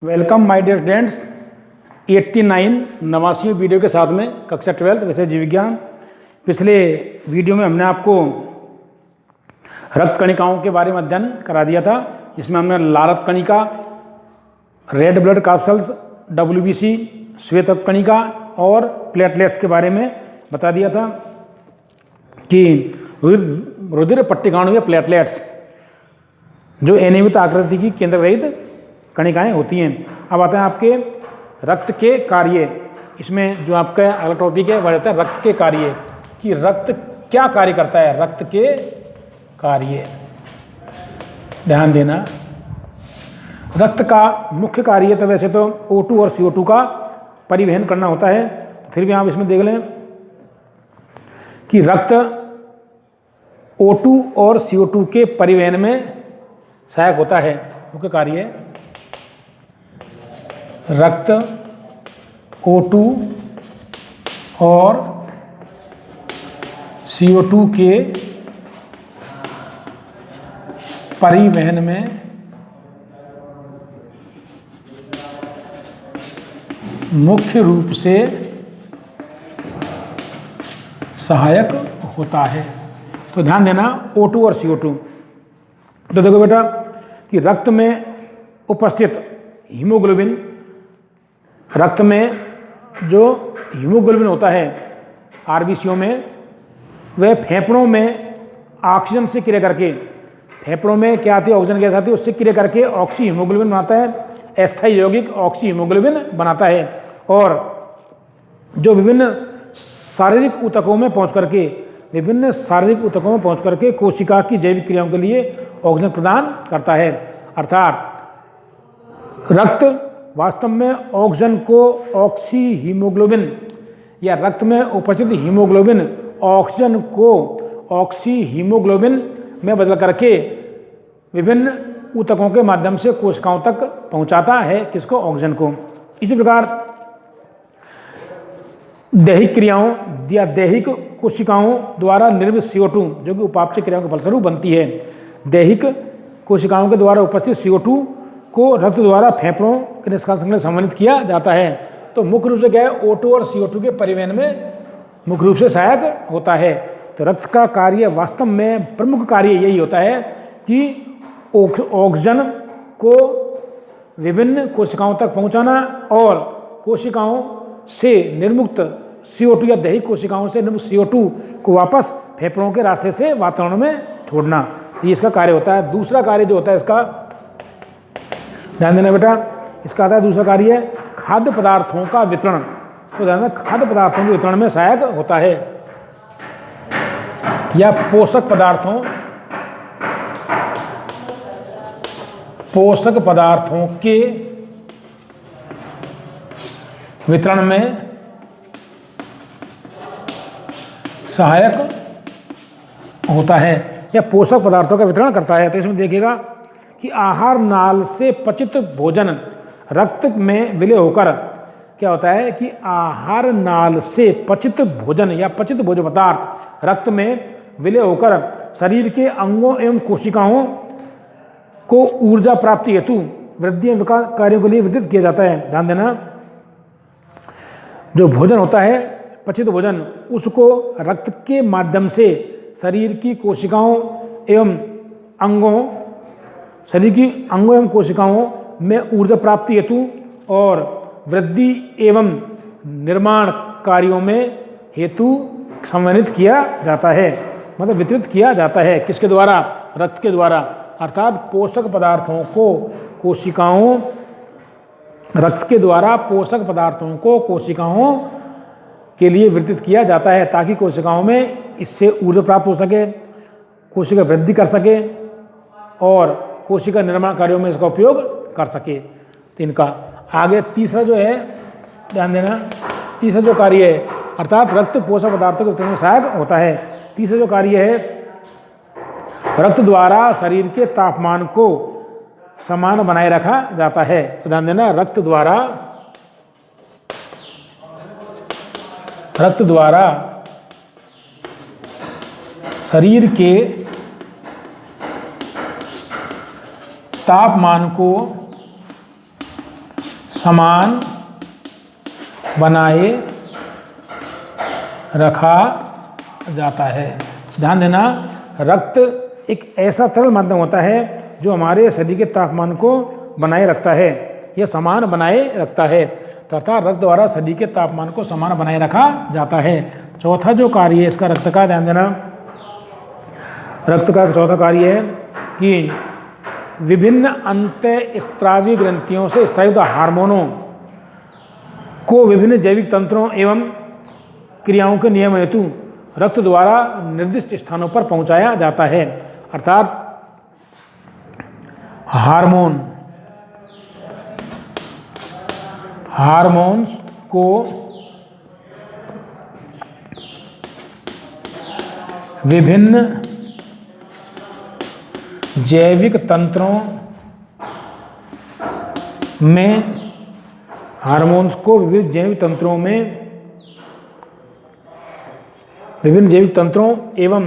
Welcome my dear students 89 video के साथ में कक्षा 12 विषय जीव विज्ञान। पिछले वीडियो में हमने आपको रक्त कणिकाओं के बारे में अध्ययन करा दिया था, जिसमें हमने लाल रक्त कणिका, रेड ब्लड कॉर्पस्कल्स, WBC, श्वेत रक्त कणिका और प्लेटलेट्स के बारे में बता दिया था कि रुधिर पट्टिकाणु या प्लेटलेट्स जो अनियमित आकृति की केंद्र रहित कणिकाएं होती हैं। अब आते हैं आपके रक्त के कार्य। इसमें जो आपका अगला टॉपिक है वह रहता है रक्त के कार्य, कि रक्त क्या कार्य करता है। रक्त के कार्य, ध्यान देना। रक्त का मुख्य कार्य तो वैसे तो O2 और CO2 का परिवहन करना होता है, फिर भी आप इसमें देख लें कि रक्त O2 और CO2 के परिवहन में सहायक होता है। मुख्य कार्य रक्त O2 और CO2 के परिवहन में मुख्य रूप से सहायक होता है। तो ध्यान देना O2 और CO2। तो देखो बेटा कि रक्त में उपस्थित हीमोग्लोबिन, रक्त में जो हीमोग्लोबिन होता है आरबीसीओ में, वह फेफड़ों में ऑक्सीजन से क्रिया करके, फेफड़ों में क्या आती है, ऑक्सीजन गैस आती है, उससे क्रिया करके ऑक्सी हीमोग्लोबिन बनाता है, अस्थायी यौगिक ऑक्सी हीमोग्लोबिन बनाता है। और जो विभिन्न शारीरिक ऊतकों में पहुंच करके कोशिका की जैविक क्रियाओं के लिए ऑक्सीजन प्रदान करता है। अर्थात रक्त वास्तव में ऑक्सीजन को ऑक्सी हीमोग्लोबिन या रक्त में उपस्थित हीमोग्लोबिन ऑक्सीजन को ऑक्सी हीमोग्लोबिन में बदल करके विभिन्न ऊतकों के माध्यम से कोशिकाओं तक पहुंचाता है। किसको? ऑक्सीजन को। इसी प्रकार दैहिक क्रियाओं या दैहिक कोशिकाओं द्वारा निर्मित CO2 जो कि उपापचय क्रियाओं के फलस्वरूप बनती है, दैहिक कोशिकाओं के द्वारा उपस्थित CO2 को रक्त द्वारा फेफड़ों के निष्कासन के लिए सम्मिलित किया जाता है। तो मुख्य रूप से क्या है, O2 और CO2 के परिवहन में मुख्य रूप से सहायक होता है। तो रक्त का कार्य वास्तव में प्रमुख कार्य यही होता है कि ऑक्सीजन को विभिन्न कोशिकाओं तक पहुंचाना और कोशिकाओं से निर्मुक्त CO2 या दैहिक कोशिकाओं से निर्मुक्त CO2 को वापस फेफड़ों के रास्ते से वातावरण में छोड़ना, ये इसका कार्य होता है। दूसरा कार्य जो होता है इसका, ध्यान देना बेटा, इसका आता है दूसरा कार्य खाद्य पदार्थों का वितरण। तो ध्यान देना, खाद्य पदार्थों के वितरण में सहायक होता है या पोषक पदार्थों के वितरण में सहायक होता है या पोषक पदार्थों का वितरण करता है। तो इसमें देखिएगा कि आहार नाल से पचित भोजन रक्त में विलय होकर क्या होता है कि आहार नाल से पचित भोजन या पचित भोज्य पदार्थ रक्त में विलय होकर शरीर के अंगों एवं कोशिकाओं को ऊर्जा प्राप्ति हेतु वृद्धि एवं विकास कार्यों के लिए वितरित किया जाता है। ध्यान देना, जो भोजन होता है पचित भोजन, उसको रक्त के माध्यम से शरीर की कोशिकाओं एवं कोशिकाओं में ऊर्जा प्राप्ति हेतु और वृद्धि एवं निर्माण कार्यों में हेतु संवहनित किया जाता है, मतलब वितरित किया जाता है। किसके द्वारा? रक्त के द्वारा। अर्थात पोषक पदार्थों को कोशिकाओं, रक्त के द्वारा पोषक पदार्थों को कोशिकाओं के लिए वितरित किया जाता है ताकि कोशिकाओं में इससे ऊर्जा प्राप्त हो सके, कोशिका वृद्धि कर सके और कोशिका निर्माण कार्यों में इसका उपयोग कर सके। तो इनका आगे तीसरा जो है, ध्यान देना, तीसरा जो कार्य है अर्थात रक्त पोषक पदार्थों के वितरण में सहायक होता है। तीसरा जो कार्य है, रक्त द्वारा शरीर के तापमान को समान बनाए रखा जाता है। तो ध्यान देना, रक्त द्वारा शरीर के तापमान को समान बनाए रखा जाता है। ध्यान देना, रक्त एक ऐसा तरल माध्यम होता है जो हमारे शरीर के तापमान को बनाए रखता है, यह समान बनाए रखता है, तथा रक्त द्वारा शरीर के तापमान को समान बनाए रखा जाता है। चौथा जो कार्य है इसका रक्त का, ध्यान देना, रक्त का चौथा कार्य है कि विभिन्न अंतःस्रावी ग्रंथियों से स्रावित हार्मोनों को विभिन्न जैविक तंत्रों एवं क्रियाओं के नियम हेतु रक्त द्वारा निर्दिष्ट स्थानों पर पहुंचाया जाता है। अर्थात हार्मोन्स को विभिन्न जैविक तंत्रों में विभिन्न जैविक तंत्रों एवं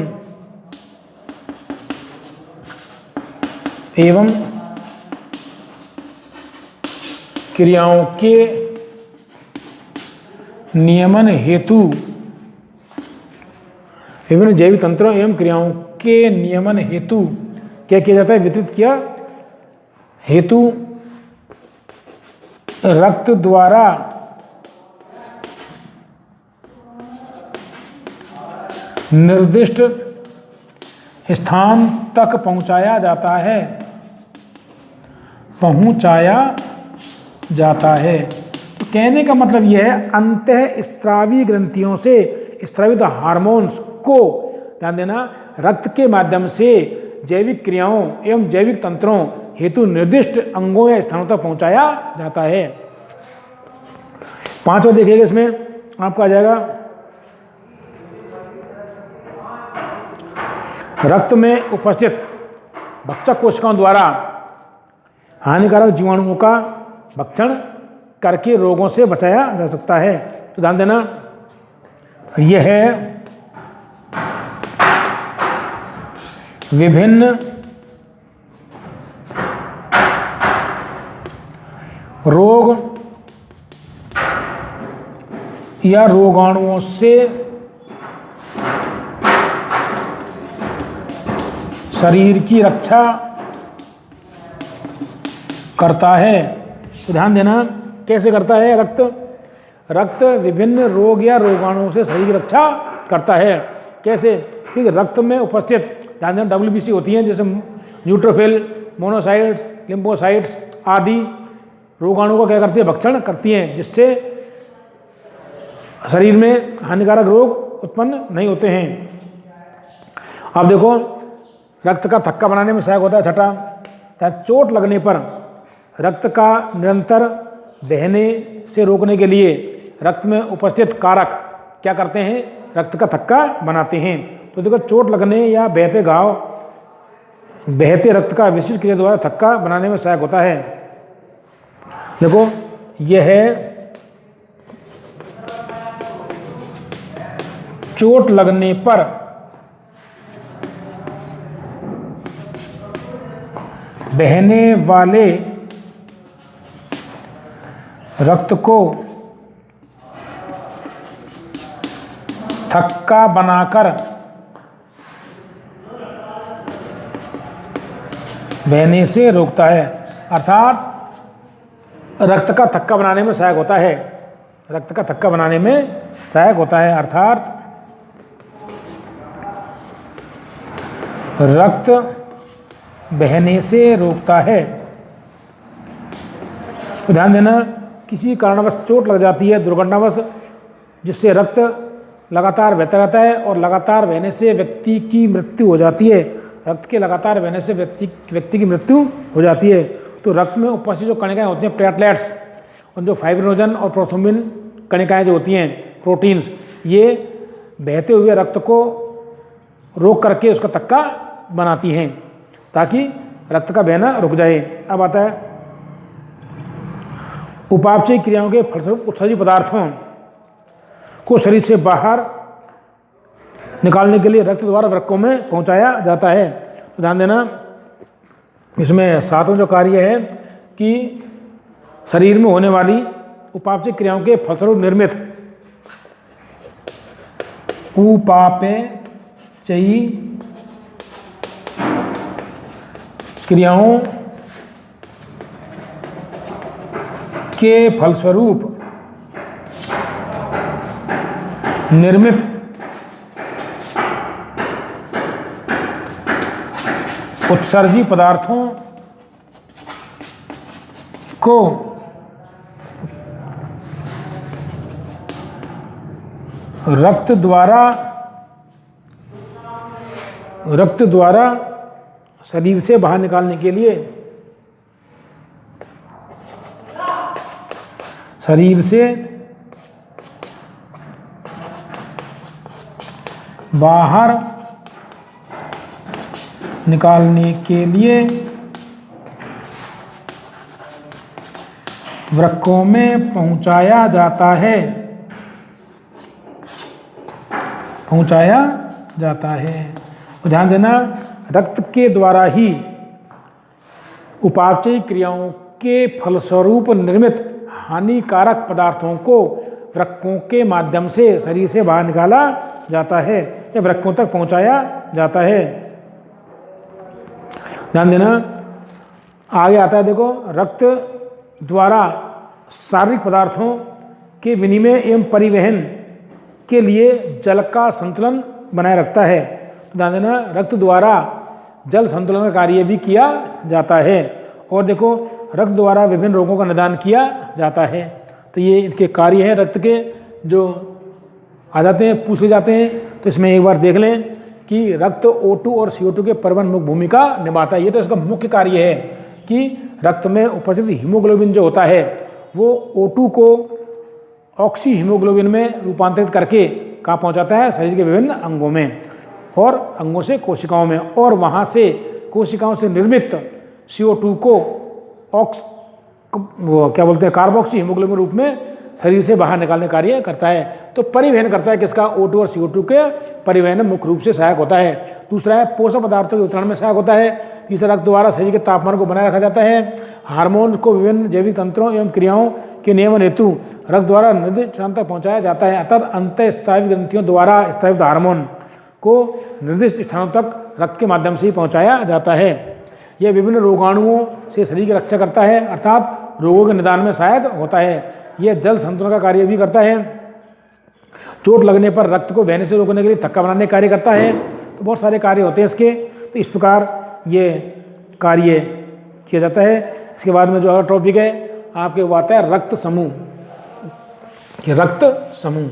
क्रियाओं के नियमन हेतु विभिन्न जैविक तंत्रों एवं क्रियाओं के नियमन हेतु क्या किया जाता है, वितरित किया हेतु रक्त द्वारा निर्दिष्ट स्थान तक पहुंचाया जाता है। तो कहने का मतलब यह है, अंतःस्रावी ग्रंथियों से स्रावित हार्मोन्स को, ध्यान देना, रक्त के माध्यम से जैविक क्रियाओं एवं जैविक तंत्रों हेतु निर्दिष्ट अंगों या स्थानों तक पहुंचाया जाता है। पांचवा देखिएगा, इसमें आपका आ जाएगा रक्त में उपस्थित भक्षक कोशिकाओं द्वारा हानिकारक जीवाणुओं का भक्षण करके रोगों से बचाया जा सकता है। तो ध्यान देना, यह है विभिन्न रोग या रोगाणुओं से शरीर की रक्षा करता है। तो ध्यान देना, कैसे करता है रक्त विभिन्न रोग या रोगाणुओं से शरीर की रक्षा करता है। कैसे? क्योंकि रक्त में उपस्थित, ध्यान देना, WBC होती हैं, जैसे न्यूट्रोफिल, मोनोसाइट्स, लिम्फोसाइट्स आदि रोगाणु को क्या करती है, भक्षण करती हैं, जिससे शरीर में हानिकारक रोग उत्पन्न नहीं होते हैं। अब देखो, रक्त का थक्का बनाने में सहायक होता है। छठा, चोट लगने पर रक्त का निरंतर बहने से रोकने के लिए रक्त में उपस्थित कारक क्या करते हैं, रक्त का थक्का बनाते हैं। तो देखो, चोट लगने या बहते रक्त का विशिष्ट क्रिया द्वारा थक्का बनाने में सहायक होता है। देखो, यह है चोट लगने पर बहने वाले रक्त को थक्का बनाकर बहने से रोकता है। अर्थात रक्त का थक्का बनाने में सहायक होता है, रक्त का थक्का बनाने में सहायक होता है, अर्थात रक्त बहने से रोकता है। तो ध्यान देना, किसी कारणवश चोट लग जाती है दुर्घटनावश, जिससे रक्त लगातार बहता रहता है और लगातार बहने से व्यक्ति की मृत्यु हो जाती है। रक्त के लगातार बहने से व्यक्ति की मृत्यु हो जाती है। तो रक्त में उपस्थित जो कणिकाएं होती हैं, प्लेटलेट्स, और जो फाइब्रिनोजन और प्रोथ्रोम्बिन कणिकाएं जो होती हैं, प्रोटीन्स, ये बहते हुए रक्त को रोक करके उसका थक्का बनाती हैं ताकि रक्त का बहना रुक जाए। अब आता है उपापचयी क्रियाओं के फलस्वरूप उत्सर्जित पदार्थों को शरीर से बाहर निकालने के लिए रक्त द्वारा वृक्कों में पहुंचाया जाता है। तो ध्यान देना, इसमें सातवां जो कार्य है कि शरीर में होने वाली उपापचय क्रियाओं के फलस्वरूप निर्मित उपापचयी क्रियाओं के फलस्वरूप निर्मित उत्सर्जी पदार्थों को रक्त द्वारा शरीर से बाहर निकालने के लिए शरीर से बाहर निकालने के लिए वृक्कों में पहुंचाया जाता है तो ध्यान देना, रक्त के द्वारा ही उपापचयी क्रियाओं के फलस्वरूप निर्मित हानिकारक पदार्थों को वृक्कों के माध्यम से शरीर से बाहर निकाला जाता है या वृक्कों तक पहुंचाया जाता है। ध्यान देना, आगे आता है देखो, रक्त द्वारा शारीरिक पदार्थों के विनिमय एवं परिवहन के लिए जल का संतुलन बनाए रखता है। तो ध्यान देना, रक्त द्वारा जल संतुलन का कार्य भी किया जाता है। और देखो, रक्त द्वारा विभिन्न रोगों का निदान किया जाता है। तो ये इनके कार्य हैं, रक्त के जो आ जाते हैं, पूछ ले जाते हैं। तो इसमें एक बार देख लें कि रक्त O2 और CO2 के परिवहन मुख्य भूमिका निभाता है। ये तो इसका मुख्य कार्य है कि रक्त में उपस्थित हीमोग्लोबिन जो होता है वो O2 को ऑक्सी हीमोग्लोबिन में रूपांतरित करके कहाँ पहुँचाता है, शरीर के विभिन्न अंगों में और अंगों से कोशिकाओं में, और वहाँ से कोशिकाओं से निर्मित CO2 को कार्बोक्सी हीमोग्लोबिन रूप में शरीर से बाहर निकालने का कार्य करता है। तो परिवहन करता है किसका, O2 और CO2 के परिवहन में मुख्य रूप से सहायक होता है। दूसरा है पोषक पदार्थों के वितरण में सहायक होता है। तीसरा, रक्त द्वारा शरीर के तापमान को बनाए रखा जाता है। हार्मोन को विभिन्न जैविक तंत्रों एवं क्रियाओं के नियमन हेतु रक्त द्वारा निर्दिष्ट स्थान तक पहुँचाया जाता है। अतः अंतःस्रावी ग्रंथियों द्वारा स्रावित हार्मोन को निर्दिष्ट स्थानों तक रक्त के माध्यम से ही पहुँचाया जाता है। यह विभिन्न रोगाणुओं से शरीर की रक्षा करता है, अर्थात रोगों के निदान में सहायक होता है। यह जल संतुलन का कार्य भी करता है। चोट लगने पर रक्त को बहने से रोकने के लिए थक्का बनाने का कार्य करता है। तो बहुत सारे कार्य होते हैं इसके। तो इस प्रकार ये कार्य किया जाता है। इसके बाद में जो अगला टॉपिक है आपके वो आता है रक्त समूह। रक्त समूह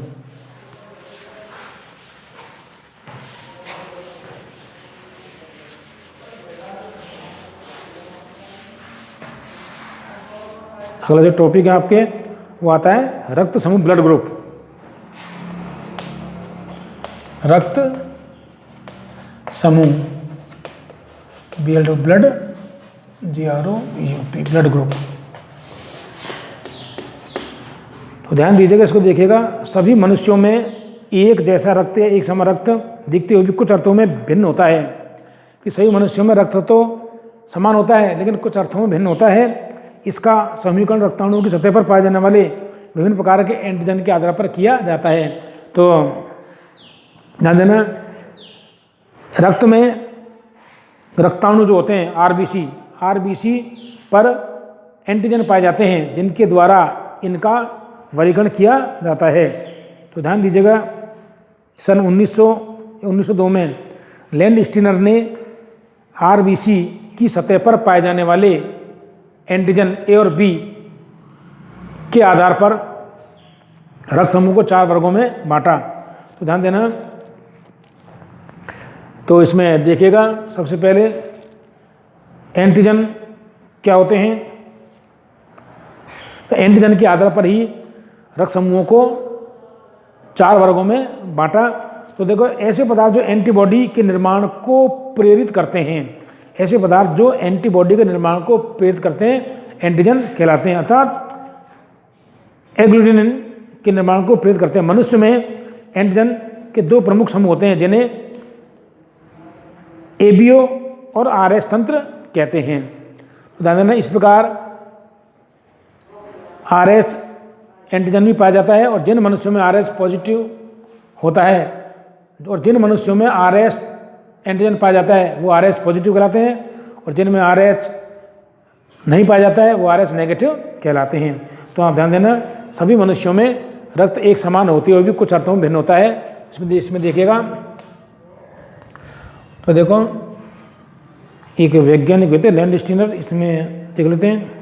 अगला जो टॉपिक है आपके वो आता है रक्त समूह, ब्लड ग्रुप। रक्त समूह, BLD blood, GROUP blood group. तो ध्यान दीजिएगा, इसको देखिएगा। सभी मनुष्यों में एक जैसा रक्त या एक समान रक्त दिखते हुए भी कुछ अर्थों में भिन्न होता है। कि सभी मनुष्यों में रक्त तो समान होता है लेकिन कुछ अर्थों में भिन्न होता है। इसका समीकरण रक्ताणुओं की सतह पर पाए जाने वाले विभिन्न प्रकार के एंटीजन के आधार पर किया जाता है। तो ध्यान देना, रक्त में रक्ताणु जो होते हैं RBC पर एंटीजन पाए जाते हैं जिनके द्वारा इनका वर्गीकरण किया जाता है। तो ध्यान दीजिएगा, सन 1902 में लैंड स्टीनर ने RBC की सतह पर पाए जाने वाले एंटीजन A और B के आधार पर रक्त समूह को 4 वर्गों में बांटा। तो ध्यान देना, तो इसमें देखिएगा सबसे पहले एंटीजन क्या होते हैं। तो एंटीजन के आधार पर ही रक्त समूहों को 4 वर्गों में बांटा। तो देखो, ऐसे पदार्थ जो एंटीबॉडी के निर्माण को प्रेरित करते हैं, ऐसे पदार्थ जो एंटीबॉडी के निर्माण को प्रेरित करते हैं एंटीजन कहलाते हैं, अर्थात एग्लूटिनिन के निर्माण को प्रेरित करते हैं। मनुष्य में एंटीजन के 2 प्रमुख समूह होते हैं जिन्हें ABO और RS तंत्र कहते हैं। ध्यान देना, इस प्रकार आर एच एंटीजन भी पाया जाता है, और जिन मनुष्यों में आर एच पॉजिटिव होता है और जिन मनुष्यों में आर एच एंटीजन पाया जाता है वो आर एच पॉजिटिव कहलाते हैं, और जिनमें आर एच नहीं पाया जाता है वो आर एच नेगेटिव कहलाते हैं। तो आप ध्यान देना, सभी मनुष्यों में रक्त एक समान होते हुए भी कुछ अर्थों में भिन्न होता है। इसमें देखिएगा, तो देखो एक वैज्ञानिक हुए थे लैंडस्टीनर, इसमें देख लेते हैं।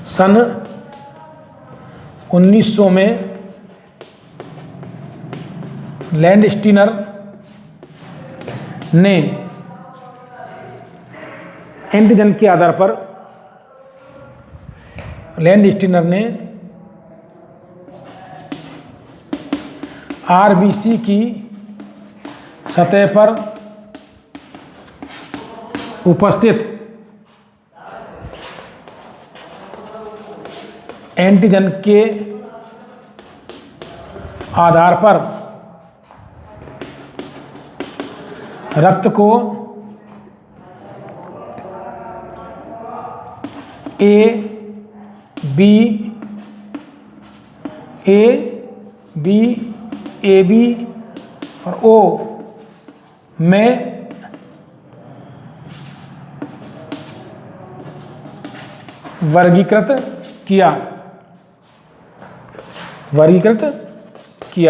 सन 1900 में लैंडस्टीनर ने एंटीजन के आधार पर लैंडस्टीनर ने आरबीसी की सतह पर उपस्थित एंटीजन के आधार पर रक्त को ए बी और ओ में वर्गीकृत किया।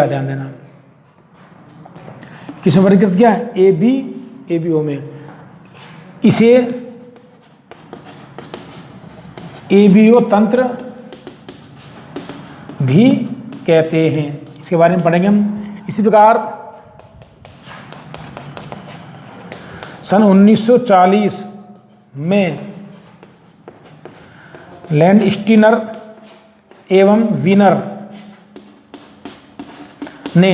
ध्यान देना, किसमें वर्गीकृत किया? ए बी ओ में। इसे एबीओ तंत्र भी कहते हैं, इसके बारे में पढ़ेंगे हम। इसी प्रकार सन 1940 में लैंडस्टीनर एवं वीनर ने,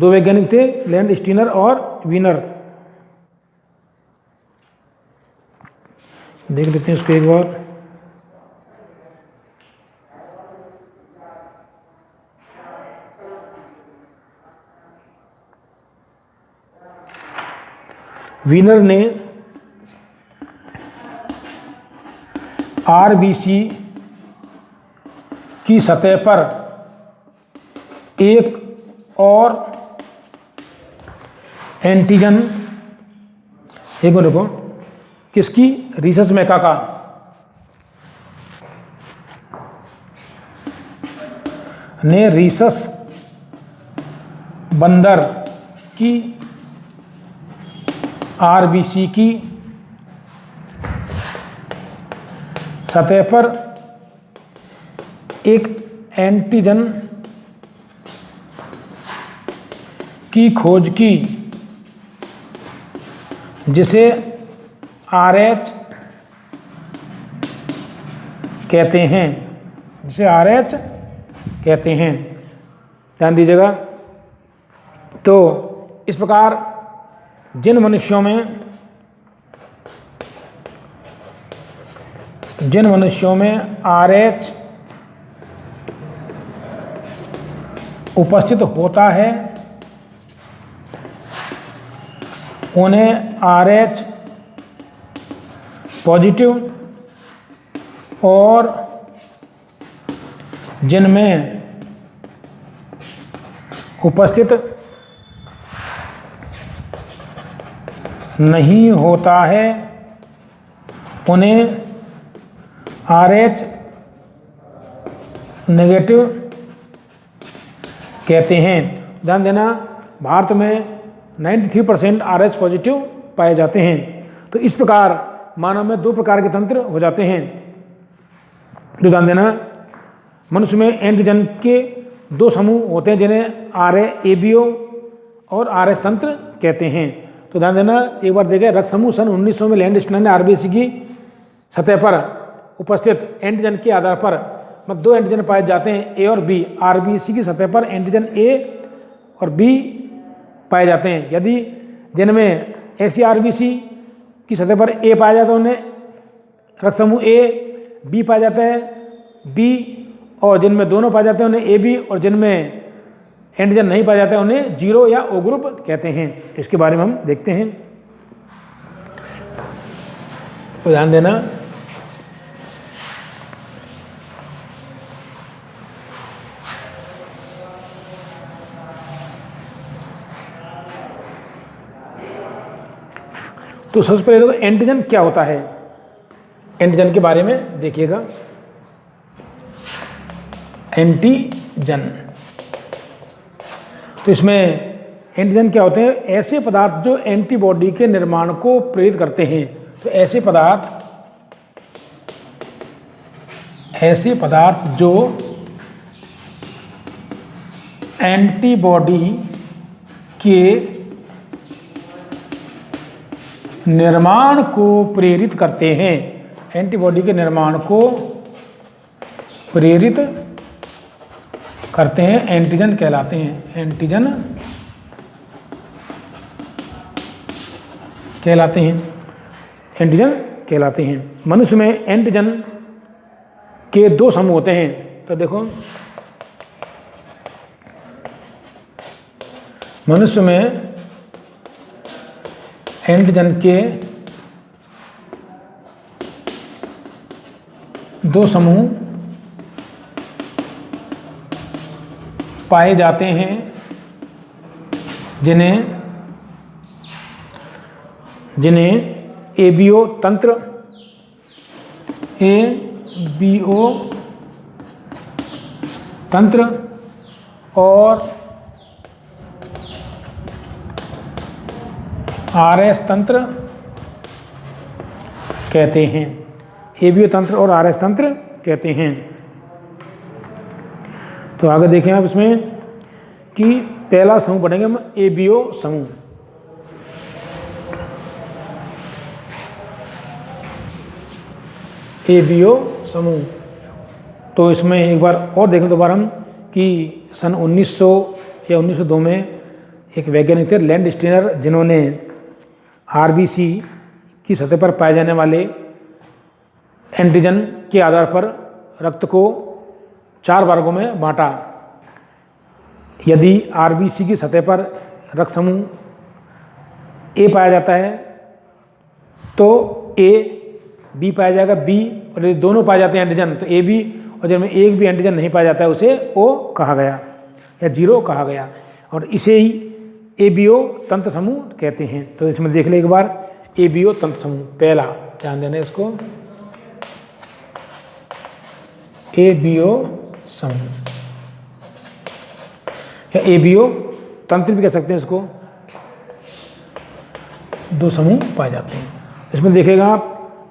दो वैज्ञानिक थे लैंडस्टीनर और वीनर, देख लेते हैं इसको एक बार। वीनर ने आरबीसी की सतह पर एक और एंटीजन, एक मिनट रुको, किसकी? रिसस मेका का ने रिसस बंदर की आरबीसी की सतह पर एक एंटीजन की खोज की जिसे RH कहते हैं, ध्यान दीजिएगा। तो इस प्रकार जिन मनुष्यों में RH उपस्थित होता है उन्हें RH पॉजिटिव, और जिनमें उपस्थित नहीं होता है उन्हें RH नेगेटिव कहते हैं। ध्यान देना, भारत में 93% RH पॉजिटिव पाए जाते हैं। तो इस प्रकार मानव में दो प्रकार के तंत्र हो जाते हैं। तो ध्यान देना, मनुष्य में एंटीजन के दो समूह होते हैं जिन्हें ABO और RH तंत्र कहते हैं। तो ध्यान देना, एक बार देखें, रक्त समूह सन 1900 में लैंडस्टीनर ने आरबीसी की सतह पर उपस्थित एंटीजन के आधार पर मतलब दो एंटीजन पाए जाते हैं, ए और बी। आरबीसी की सतह पर एंटीजन ए और बी पाए जाते हैं। यदि जिनमें ऐसी आरबीसी की सतह पर ए पाया जाता है उन्हें रक्त समूह ए, बी पाया जाता है बी, और जिनमें दोनों पाए जाते हैं उन्हें ए बी, और जिनमें एंटीजन नहीं पाया जाता है उन्हें 0 या O ग्रुप कहते हैं। इसके बारे में हम देखते हैं। तो ध्यान देना। तो सबसे पहले देखो एंटीजन क्या होता है, एंटीजन के बारे में देखिएगा। एंटीजन, तो इसमें एंटीजन क्या होते हैं? ऐसे पदार्थ जो एंटीबॉडी के निर्माण को प्रेरित करते हैं। तो ऐसे पदार्थ जो एंटीबॉडी के निर्माण को प्रेरित करते हैं, एंटीबॉडी के निर्माण को प्रेरित करते हैं, एंटीजन कहलाते हैं। एंटीजन कहलाते हैं, एंटीजन कहलाते हैं। मनुष्य में एंटीजन के दो समूह होते हैं। तो देखो मनुष्य में एंटीजन के दो समूह पाए जाते हैं, जिन्हें एबीओ तंत्र, और आरएस तंत्र कहते हैं। एबीओ तंत्र और आरएस तंत्र कहते हैं। तो आगे देखें आप इसमें कि पहला समूह पढ़ेंगे हम एबीओ समूह। एबीओ समूह, तो इसमें एक बार और देखें दोबारा हम कि सन 1900 या 1902 में एक वैज्ञानिक थे लैंड स्टीनर, जिन्होंने आरबीसी की सतह पर पाए जाने वाले एंटीजन के आधार पर रक्त को 4 वर्गों में बांटा। यदि आरबीसी की सतह पर रक्त समूह ए पाया जाता है तो ए, बी पाया जाएगा बी, और यदि दोनों पाए जाते हैं एंटीजन तो ए बी, और जिनमें एक भी एंटीजन नहीं पाया जाता है उसे ओ कहा गया या जीरो कहा गया, और इसे ही एबीओ तंत्र समूह कहते हैं। तो इसमें देख ले एक बार एबीओ तंत्र समूह। पहला ध्यान देना इसको, एबीओ समूह या एबीओ तंत्र भी कह सकते हैं इसको। दो समूह पाए जाते हैं। इसमें देखेगा आप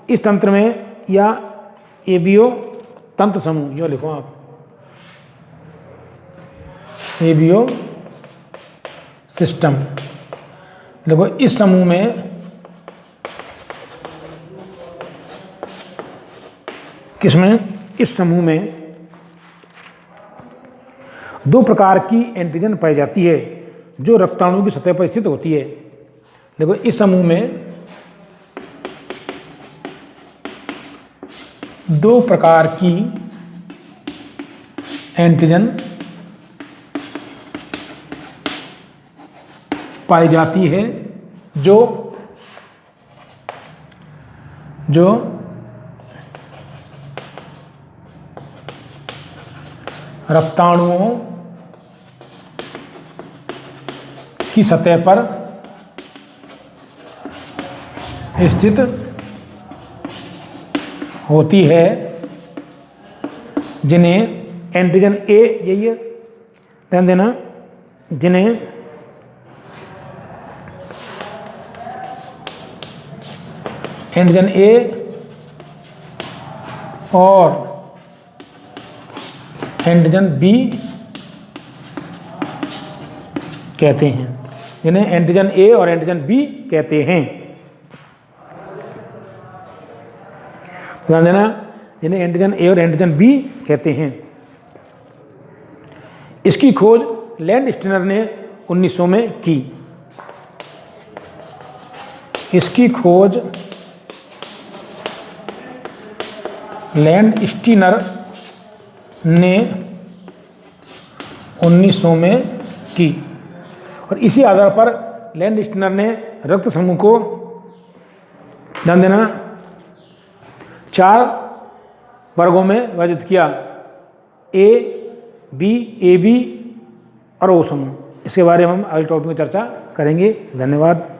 इस तंत्र में या एबीओ तंत्र समूह, यो लिखो आप एबीओ सिस्टम। देखो इस समूह में इस समूह में दो प्रकार की एंटीजन पाई जाती है जो रक्ताणु की सतह पर स्थित होती है। देखो इस समूह में दो प्रकार की एंटीजन पाई जाती है जो रक्ताणुओं की सतह पर स्थित होती है, जिन्हें एंटीजन ए, यही है ध्यान देना, जिन्हें एंटीजन ए और एंटीजन बी कहते हैं, जिन्हें एंटीजन ए और एंटीजन बी कहते हैं। ध्यान देना, जिन्हें एंटीजन ए और एंटीजन बी कहते हैं। इसकी खोज लैंड स्टीनर ने 1900 में की। इसकी खोज लैंड स्टीनर ने 1900 में की, और इसी आधार पर लैंड स्टीनर ने रक्त समूह को, ध्यान देना, 4 वर्गों में विभाजित किया, ए बी और ओ समूह। इसके बारे में हम अगले टॉपिक में चर्चा करेंगे। धन्यवाद।